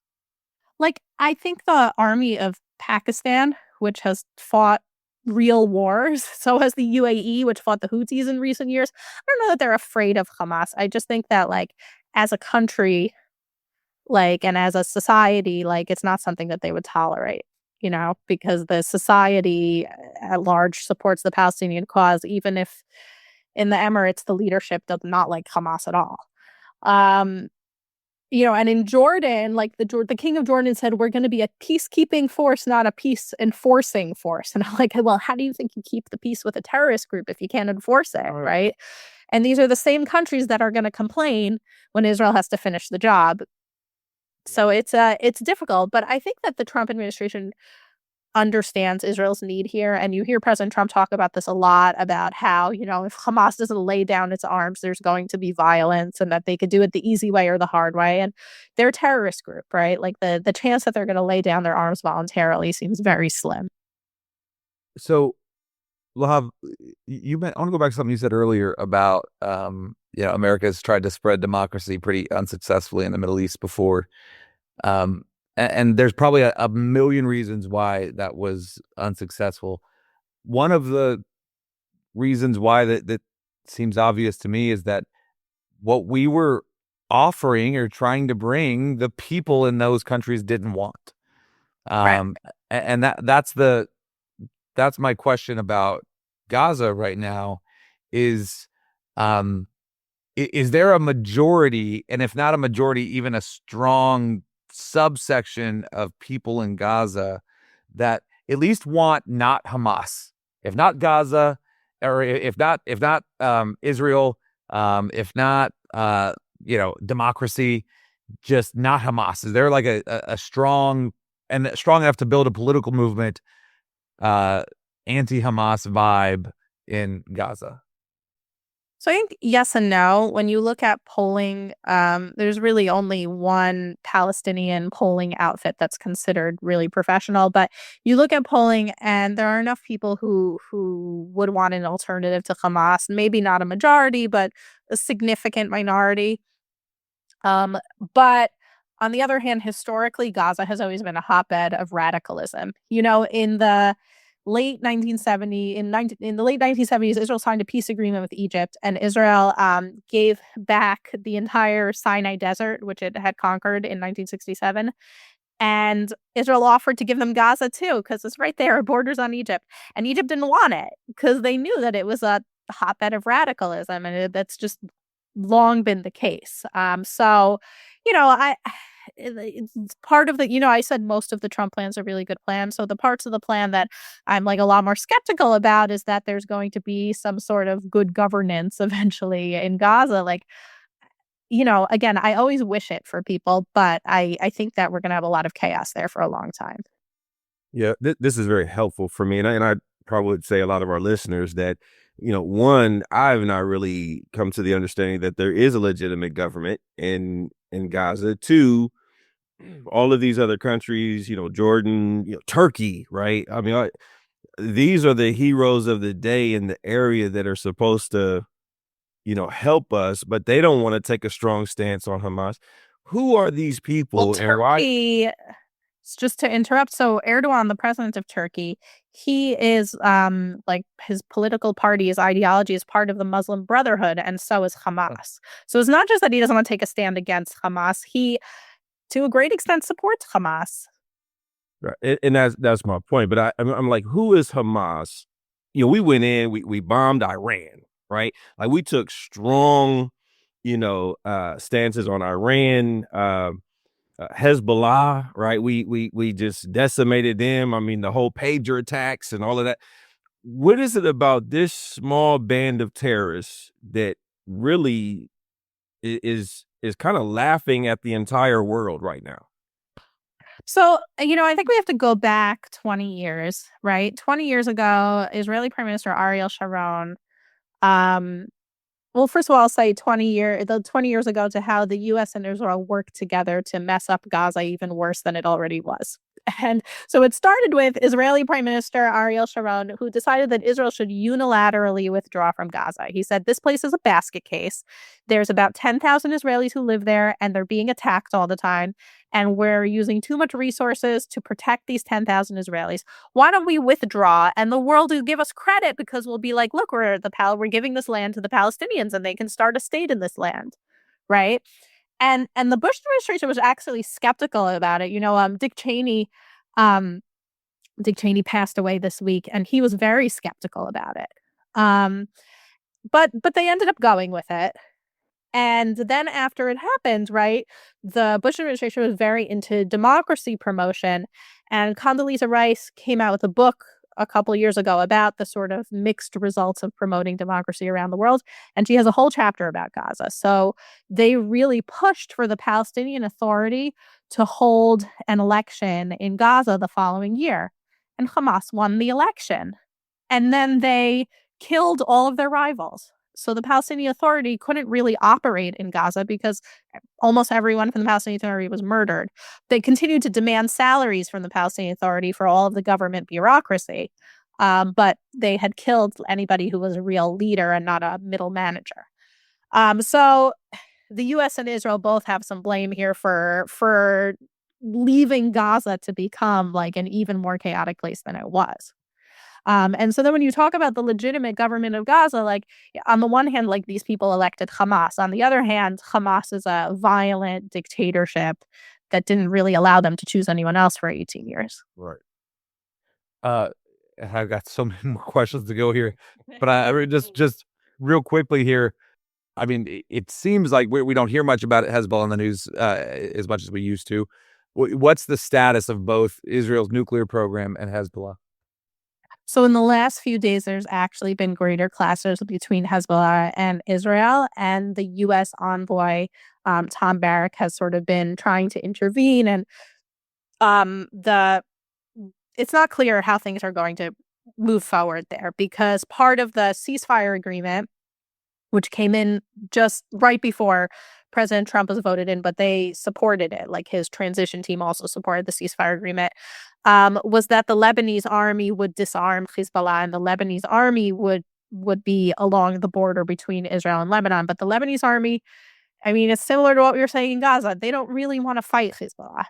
I think the army of Pakistan, which has fought real wars, so has the UAE, which fought the Houthis in recent years. I don't know that they're afraid of Hamas. I just think that, as a country, and as a society, it's not something that they would tolerate, because the society at large supports the Palestinian cause, even if in the Emirates, the leadership does not like Hamas at all. And in Jordan, the king of Jordan said, we're going to be a peacekeeping force, not a peace enforcing force. And I'm like, well, how do you think you keep the peace with a terrorist group if you can't enforce it, right? And these are the same countries that are going to complain when Israel has to finish the job. So it's difficult. But I think that the Trump administration understands Israel's need here. And you hear President Trump talk about this a lot, about how, if Hamas doesn't lay down its arms, there's going to be violence, and that they could do it the easy way or the hard way. And they're a terrorist group, right? The chance that they're going to lay down their arms voluntarily seems very slim. So, Lahav, I want to go back to something you said earlier about, America's tried to spread democracy pretty unsuccessfully in the Middle East before. And there's probably a million reasons why that was unsuccessful. One of the reasons why that seems obvious to me is that what we were offering or trying to bring, the people in those countries didn't want. Right. And that's my question about Gaza right now is there a majority, and if not a majority, even a strong subsection of people in Gaza that at least want not Hamas, if not Gaza, or if not Israel, if not democracy, just not Hamas? Is there a strong enough to build a political movement, anti-Hamas vibe in Gaza? So I think yes and no. When you look at polling, there's really only one Palestinian polling outfit that's considered really professional. But you look at polling, and there are enough people who would want an alternative to Hamas. Maybe not a majority, but a significant minority. But on the other hand, historically, Gaza has always been a hotbed of radicalism. In the late 1970s, Israel signed a peace agreement with Egypt, and Israel gave back the entire Sinai Desert, which it had conquered in 1967. And Israel offered to give them Gaza too, because it's right there, it borders on Egypt. And Egypt didn't want it because they knew that it was a hotbed of radicalism, and that's just long been the case. So, it's part of I said most of the Trump plans are really good plans. So the parts of the plan that I'm like a lot more skeptical about is that there's going to be some sort of good governance eventually in Gaza. Again, I always wish it for people, but I think that we're going to have a lot of chaos there for a long time. Yeah, this is very helpful for me. And I probably would say a lot of our listeners that, one, I've not really come to the understanding that there is a legitimate government in Gaza. Two, all of these other countries, Jordan, Turkey, right? I mean, these are the heroes of the day in the area that are supposed to, help us, but they don't want to take a strong stance on Hamas. Who are these people, and why? Turkey, just to interrupt, so Erdogan, the president of Turkey, he is like his political party, his ideology is part of the Muslim Brotherhood, and so is Hamas. So it's not just that he doesn't want to take a stand against Hamas, he to a great extent supports Hamas. Right. And that's my point. But I'm like, who is Hamas? We went in, we bombed Iran, right? Like we took strong, stances on Iran, Hezbollah, right? We just decimated them. I mean, the whole pager attacks and all of that. What is it about this small band of terrorists that really is kind of laughing at the entire world right now? So, I think we have to go back 20 years, right? 20 years ago, Israeli Prime Minister Ariel Sharon, well, first of all, I'll say 20 years ago to how the U.S. and Israel worked together to mess up Gaza even worse than it already was. And so it started with Israeli Prime Minister Ariel Sharon, who decided that Israel should unilaterally withdraw from Gaza. He said, this place is a basket case. There's about 10,000 Israelis who live there, and they're being attacked all the time. And we're using too much resources to protect these 10,000 Israelis. Why don't we withdraw? And the world will give us credit because we'll be like, look, we're giving this land to the Palestinians, and they can start a state in this land, right? And the Bush administration was actually skeptical about it. Dick Cheney passed away this week, and he was very skeptical about it. But they ended up going with it. And then after it happened, right, the Bush administration was very into democracy promotion. And Condoleezza Rice came out with a book a couple years ago about the sort of mixed results of promoting democracy around the world. And she has a whole chapter about Gaza. So they really pushed for the Palestinian Authority to hold an election in Gaza the following year. And Hamas won the election. And then they killed all of their rivals. So the Palestinian Authority couldn't really operate in Gaza because almost everyone from the Palestinian Authority was murdered. They continued to demand salaries from the Palestinian Authority for all of the government bureaucracy, but they had killed anybody who was a real leader and not a middle manager. So the U.S. and Israel both have some blame here for leaving Gaza to become like an even more chaotic place than it was. And so then when you talk about the legitimate government of Gaza, like on the one hand, like these people elected Hamas. On the other hand, Hamas is a violent dictatorship that didn't really allow them to choose anyone else for 18 years. Right. I've got so many more questions to go here, but I just real quickly here. I mean, it seems like we don't hear much about Hezbollah in the news as much as we used to. What's the status of both Israel's nuclear program and Hezbollah? So in the last few days, there's actually been greater clashes between Hezbollah and Israel, and the U.S. envoy, Tom Barrack, has sort of been trying to intervene, and it's not clear how things are going to move forward there because part of the ceasefire agreement which came in just right before President Trump was voted in, but they supported it. Like his transition team also supported the ceasefire agreement, was that the Lebanese army would disarm Hezbollah, and the Lebanese army would be along the border between Israel and Lebanon. But the Lebanese army, I mean, it's similar to what we were saying in Gaza. They don't really want to fight Hezbollah.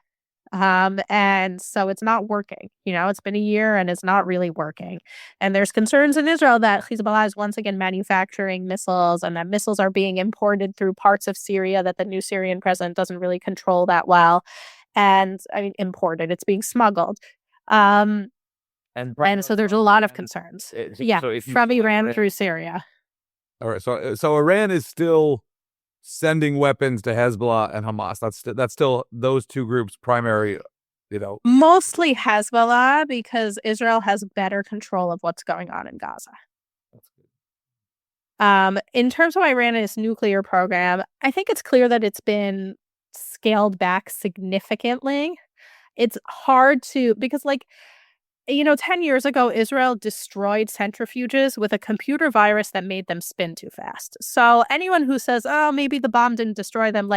And so it's not working. It's been a year and it's not really working. And there's concerns in Israel that Hezbollah is once again manufacturing missiles, and that missiles are being imported through parts of Syria that the new Syrian president doesn't really control that well. And I mean, imported, it's being smuggled. And so there's a lot of concerns. From Iran through Syria. All right. So Iran is still sending weapons to Hezbollah and Hamas. That's still those two groups' primary, Mostly Hezbollah, because Israel has better control of what's going on in Gaza. That's good. In terms of Iran and its nuclear program, I think it's clear that it's been scaled back significantly. It's hard to, because 10 years ago, Israel destroyed centrifuges with a computer virus that made them spin too fast. So anyone who says, oh, maybe the bomb didn't destroy them,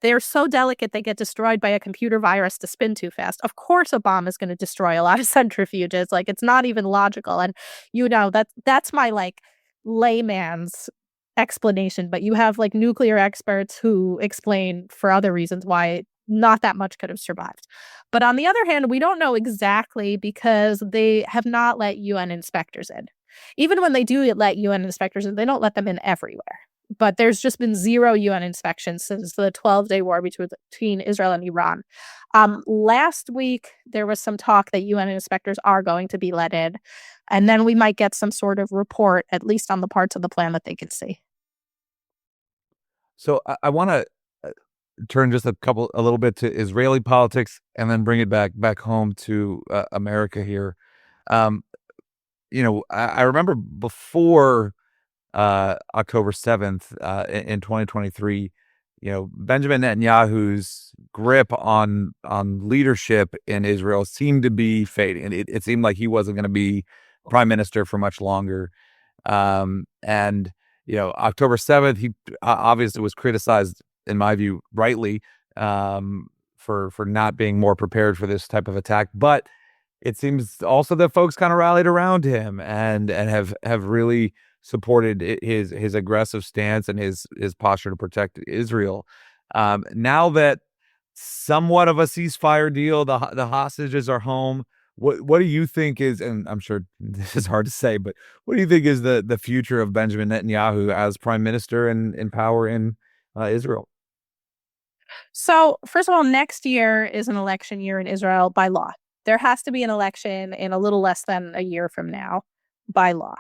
they're so delicate they get destroyed by a computer virus to spin too fast. Of course, a bomb is going to destroy a lot of centrifuges. It's not even logical. And that's my layman's explanation. But you have nuclear experts who explain for other reasons why not that much could have survived. But on the other hand, we don't know exactly, because they have not let UN inspectors in. Even when they do let UN inspectors in, they don't let them in everywhere. But there's just been 0 UN inspections since the 12-day war between Israel and Iran. Last week, there was some talk that UN inspectors are going to be let in. And then we might get some sort of report, at least on the parts of the plan that they can see. So I want to turn just a little bit to Israeli politics, and then bring it back home to America here. I remember before October 7th in 2023, Benjamin Netanyahu's grip on leadership in Israel seemed to be fading. It seemed like he wasn't going to be prime minister for much longer. And October 7th, he obviously was criticized, in my view, rightly, for not being more prepared for this type of attack. But it seems also that folks kind of rallied around him and have really supported his aggressive stance and his posture to protect Israel. Now that somewhat of a ceasefire deal, the hostages are home, what do you think is, and I'm sure this is hard to say, but what do you think is the future of Benjamin Netanyahu as prime minister and in power in Israel? So, first of all, next year is an election year in Israel by law. There has to be an election in a little less than a year from now by law.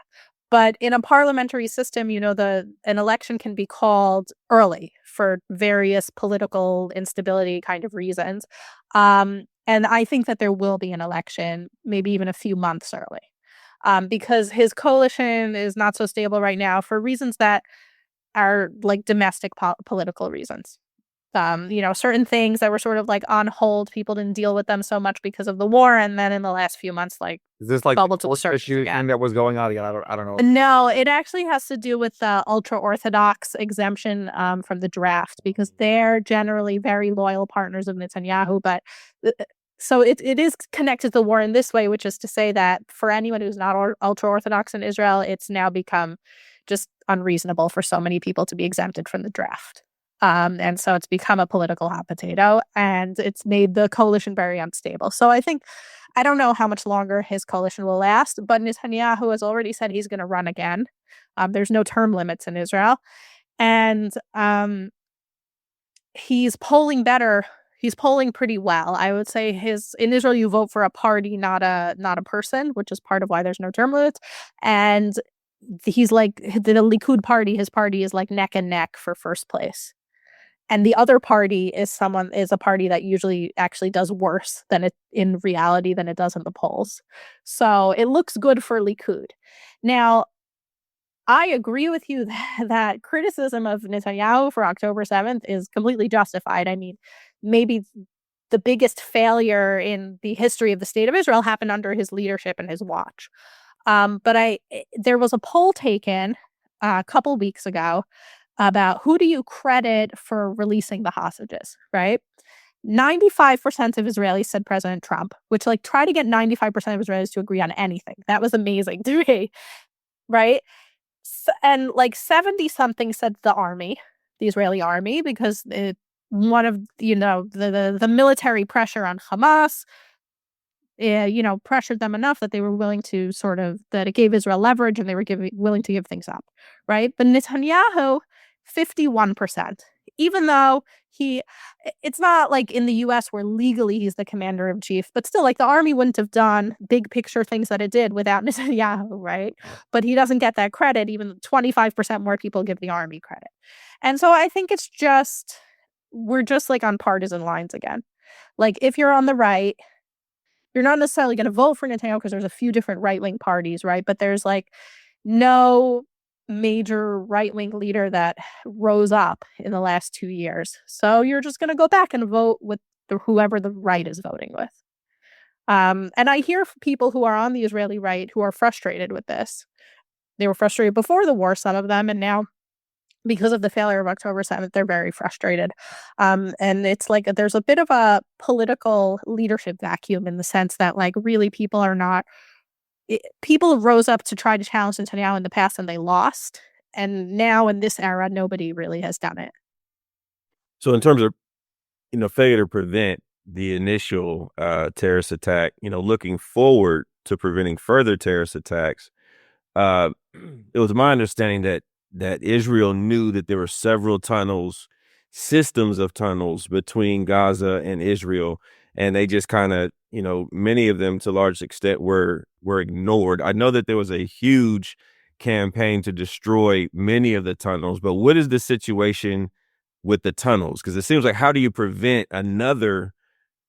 But in a parliamentary system, an election can be called early for various political instability kind of reasons. And I think that there will be an election, maybe even a few months early, because his coalition is not so stable right now for reasons that are domestic political reasons. Certain things that were sort of on hold, people didn't deal with them so much because of the war, and then in the last few months, is this bubble to the the surface issue again. that was going on again? I don't know. No, it actually has to do with the ultra-Orthodox exemption from the draft, because they're generally very loyal partners of Netanyahu. But so it is connected to the war in this way, which is to say that for anyone who's not ultra-Orthodox in Israel, it's now become just unreasonable for so many people to be exempted from the draft. And so it's become a political hot potato, and it's made the coalition very unstable. So I don't know how much longer his coalition will last, but Netanyahu has already said he's going to run again. There's no term limits in Israel. And he's polling better. He's polling pretty well. I would say in Israel, you vote for a party, not a person, which is part of why there's no term limits. And he's the Likud party, his party is neck and neck for first place. And the other party is a party that usually actually does worse than it in reality than it does in the polls. So it looks good for Likud. Now, I agree with you that criticism of Netanyahu for October 7th is completely justified. I mean, maybe the biggest failure in the history of the state of Israel happened under his leadership and his watch. But there was a poll taken a couple weeks ago about who do you credit for releasing the hostages, right? 95% of Israelis said President Trump, which like try to get 95% of Israelis to agree on anything. That was amazing to me, right? And like 70 something said the army, the Israeli army, because one of the military pressure on Hamas, pressured them enough that they were willing to that it gave Israel leverage and they were willing to give things up, right? But Netanyahu, 51%, even though it's not like in the US where legally he's the commander in chief, but still like the army wouldn't have done big picture things that it did without Netanyahu, right? But he doesn't get that credit. Even 25% more people give the army credit. And so I think we're just like on partisan lines again. Like if you're on the right, you're not necessarily going to vote for Netanyahu because there's a few different right-wing parties, right? But there's like no major right-wing leader that rose up in the last 2 years. So you're just going to go back and vote with whoever the right is voting with. And I hear people who are on the Israeli right who are frustrated with this. They were frustrated before the war, some of them, and now because of the failure of October 7th, they're very frustrated. And it's like there's a bit of a political leadership vacuum in the sense that like really people rose up to try to challenge Netanyahu in the past and they lost. And now in this era, nobody really has done it. So in terms of, failure to prevent the initial terrorist attack, looking forward to preventing further terrorist attacks, it was my understanding that Israel knew that there were several systems of tunnels between Gaza and Israel, and they just kind of, many of them to a large extent were ignored. I know that there was a huge campaign to destroy many of the tunnels, but what is the situation with the tunnels? Because it seems like, how do you prevent another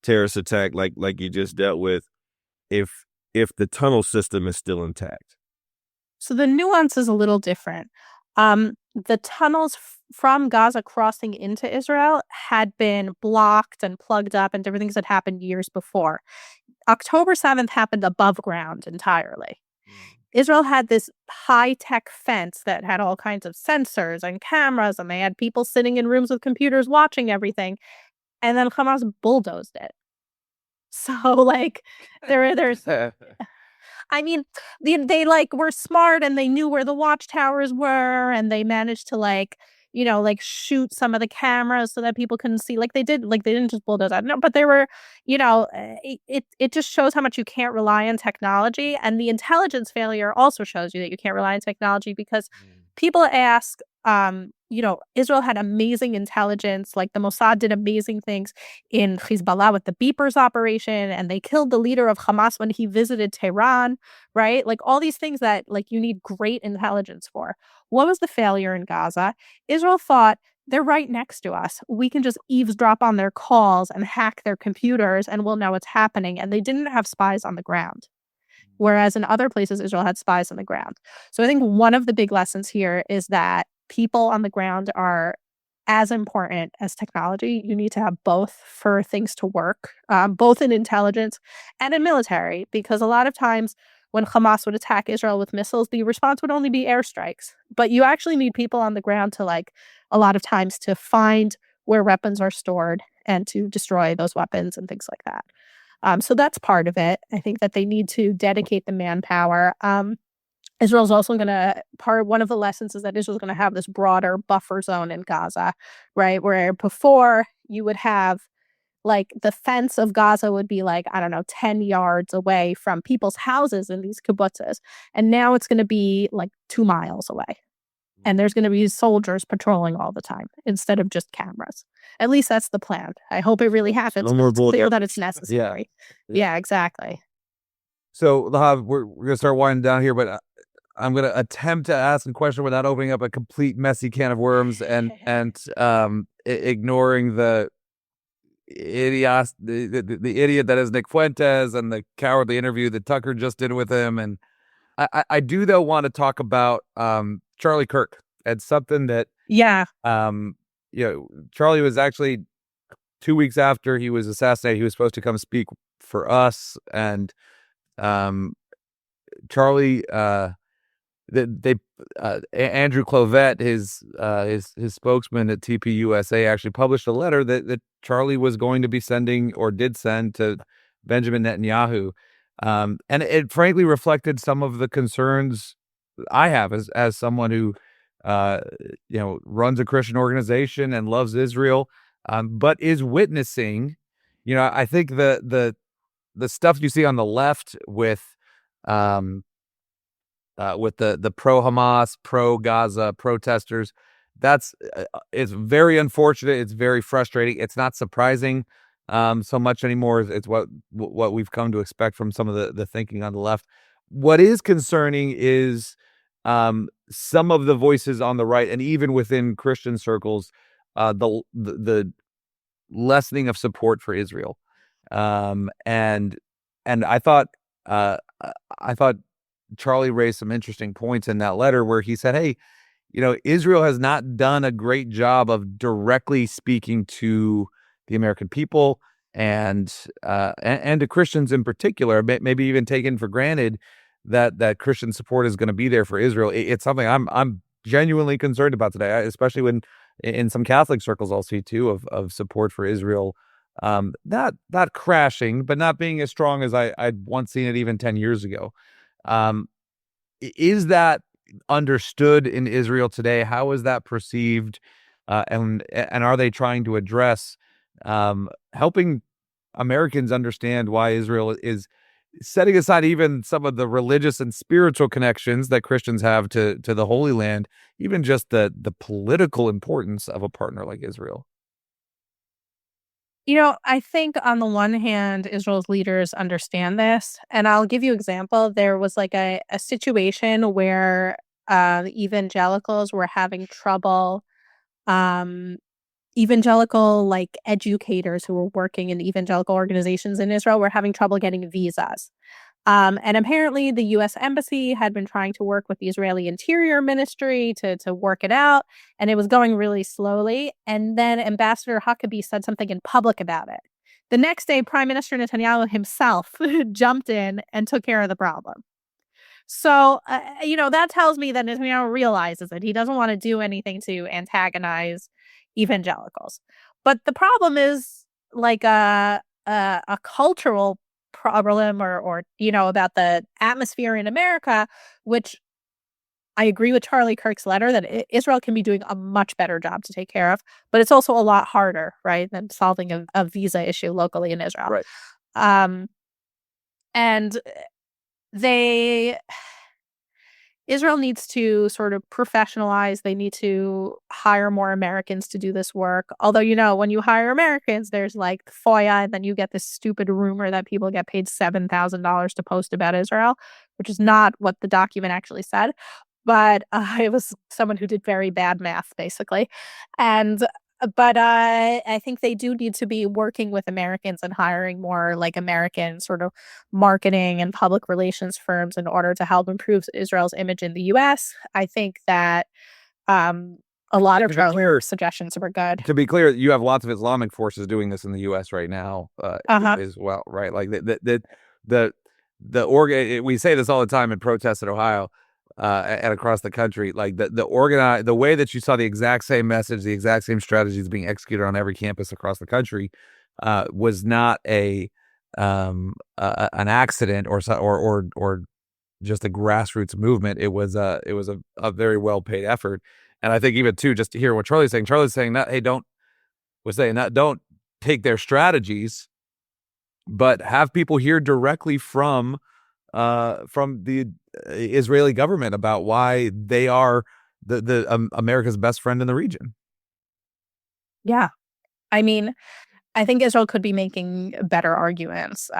terrorist attack like you just dealt with if the tunnel system is still intact? So the nuance is a little different. The tunnels from Gaza crossing into Israel had been blocked and plugged up and different things that happened years before. October 7th happened above ground entirely. Israel had this high-tech fence that had all kinds of sensors and cameras, and they had people sitting in rooms with computers watching everything. And then Hamas bulldozed it. So, like, there's... I mean, they like were smart and they knew where the watchtowers were and they managed to shoot some of the cameras so that people couldn't see. They didn't just bulldoze. I don't know, but they were, it just shows how much you can't rely on technology. And the intelligence failure also shows you that you can't rely on technology because people ask, Israel had amazing intelligence. Like the Mossad did amazing things in Hezbollah with the beepers operation, and they killed the leader of Hamas when he visited Tehran, right? Like all these things that you need great intelligence for. What was the failure in Gaza? Israel thought they're right next to us. We can just eavesdrop on their calls and hack their computers and we'll know what's happening. And they didn't have spies on the ground. Whereas in other places, Israel had spies on the ground. So I think one of the big lessons here is that people on the ground are as important as technology. You need to have both for things to work, both in intelligence and in military, because a lot of times when Hamas would attack Israel with missiles, the response would only be airstrikes. But you actually need people on the ground to a lot of times to find where weapons are stored and to destroy those weapons and things like that. So that's part of it. I think that they need to dedicate the manpower. Israel's also one of the lessons is that Israel's going to have this broader buffer zone in Gaza, right? Where before you would have the fence of Gaza would be 10 yards away from people's houses in these kibbutzes. And now it's going to be 2 miles away. And there's going to be soldiers patrolling all the time instead of just cameras. At least that's the plan. I hope it really happens. It's clear that it's necessary. Yeah, exactly. So, Lahav, we're going to start winding down here, but I'm going to attempt to ask a question without opening up a complete messy can of worms and ignoring the idiot that is Nick Fuentes and the cowardly interview that Tucker just did with him. And I do, though, want to talk about Charlie Kirk and something that Charlie was actually 2 weeks after he was assassinated, he was supposed to come speak for us, and Charlie Andrew Clovette, his spokesman at TPUSA, actually published a letter that Charlie was going to be sending, or did send, to Benjamin Netanyahu, and it frankly reflected some of the concerns I have as someone who runs a Christian organization and loves Israel, but is witnessing. I think the stuff you see on the left with the pro Hamas, pro Gaza protesters, it's very unfortunate. It's very frustrating. It's not surprising so much anymore. It's what we've come to expect from some of the thinking on the left. What is concerning is some of the voices on the right, and even within Christian circles, the lessening of support for Israel. And I thought Charlie raised some interesting points in that letter where he said, hey, Israel has not done a great job of directly speaking to the American people and to Christians in particular, maybe even taken for granted that Christian support is going to be there for Israel. It's something I'm genuinely concerned about today, especially when in some Catholic circles I'll see too of support for Israel, not crashing, but not being as strong as I'd once seen it even 10 years ago. Is that understood in Israel today? How is that perceived? And are they trying to address helping Americans understand why Israel is, setting aside even some of the religious and spiritual connections that Christians have to the Holy Land, even just the political importance of a partner like Israel? I think on the one hand, Israel's leaders understand this. And I'll give you an example. There was like a situation where evangelicals were having trouble. Evangelical like educators who were working in evangelical organizations in Israel were having trouble getting visas. And apparently the U.S. Embassy had been trying to work with the Israeli Interior Ministry to work it out, and it was going really slowly. And then Ambassador Huckabee said something in public about it. The next day, Prime Minister Netanyahu himself jumped in and took care of the problem. So, that tells me that Netanyahu realizes that he doesn't want to do anything to antagonize evangelicals. But the problem is like a cultural problem or about the atmosphere in America, which I agree with Charlie Kirk's letter that Israel can be doing a much better job to take care of, but it's also a lot harder, right, than solving a visa issue locally in Israel. Right. And Israel needs to sort of professionalize. They need to hire more Americans to do this work. Although, when you hire Americans, there's like FOIA, and then you get this stupid rumor that people get paid $7,000 to post about Israel, which is not what the document actually said. But it was someone who did very bad math, basically. But I think they do need to be working with Americans and hiring more like American sort of marketing and public relations firms in order to help improve Israel's image in the U.S. I think that a lot of Charlie's suggestions were good. To be clear, you have lots of Islamic forces doing this in the U.S. right now as well, right? Like the we say this all the time in protests in Ohio. And across the country, like the way that you saw the exact same message, the exact same strategies being executed on every campus across the country, was not an accident or just a grassroots movement. It was a very well paid effort, and I think even too, just to hear what Charlie's saying. Charlie's saying that, hey, don't take their strategies, but have people hear directly from the Israeli government about why they are the America's best friend in the region. Yeah. I mean, I think Israel could be making better arguments.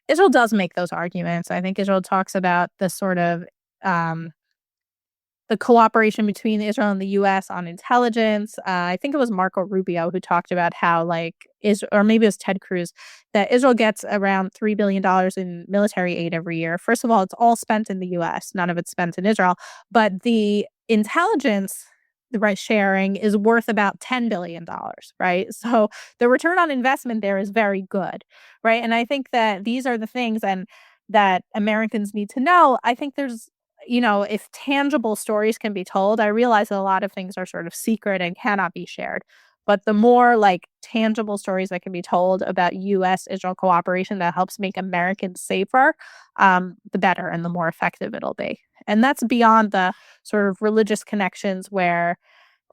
Israel does make those arguments. I think Israel talks about the sort of the cooperation between Israel and the U.S. on intelligence. I think it was Marco Rubio who talked about how, or maybe it was Ted Cruz, that Israel gets around $3 billion in military aid every year. First of all, it's all spent in the U.S. None of it's spent in Israel. But the intelligence sharing is worth about $10 billion, right? So the return on investment there is very good, right? And I think that these are the things and that Americans need to know. I think there's if tangible stories can be told, I realize that a lot of things are sort of secret and cannot be shared. But the more like tangible stories that can be told about U.S.-Israel cooperation that helps make Americans safer, the better and the more effective it'll be. And that's beyond the sort of religious connections where,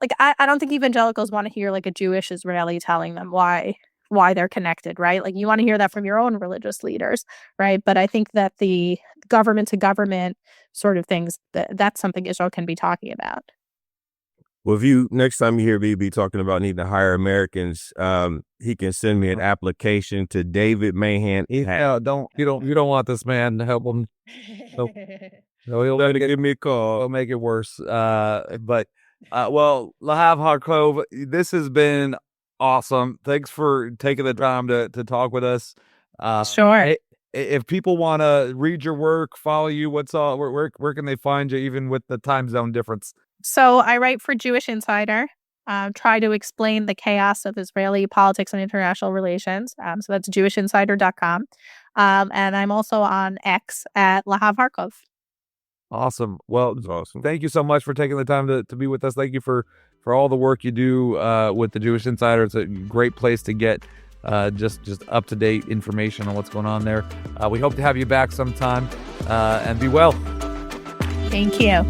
like, I don't think evangelicals want to hear like a Jewish Israeli telling them why they're connected, right? Like, you want to hear that from your own religious leaders, right? But I think that the government to government sort of things, that's something Israel can be talking about. Well, if you next time you hear BB talking about needing to hire Americans, he can send me an application to David Mahan. Yeah, you don't want this man to help him. So he'll Give me a call. He'll make it worse. But Lahav Harkov, this has been awesome. Thanks for taking the time to talk with us. Sure. If people want to read your work, follow you, where can they find you, even with the time zone difference? So I write for Jewish Insider, try to explain the chaos of Israeli politics and international relations. So that's jewishinsider.com. And I'm also on X at Lahav Harkov. Awesome. Well, Awesome. thank you so much for taking the time to be with us. Thank you for all the work you do with the Jewish Insider. It's a great place to get just up-to-date information on what's going on there. We hope to have you back sometime, and be well. Thank you.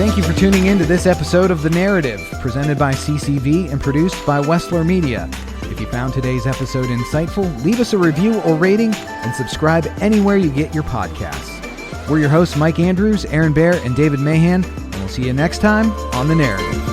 Thank you for tuning in to this episode of The Narrative, presented by CCV and produced by Westler Media. If you found today's episode insightful, leave us a review or rating and subscribe anywhere you get your podcasts. We're your hosts, Mike Andrews, Aaron Baer, and David Mahan, and we'll see you next time on The Narrative.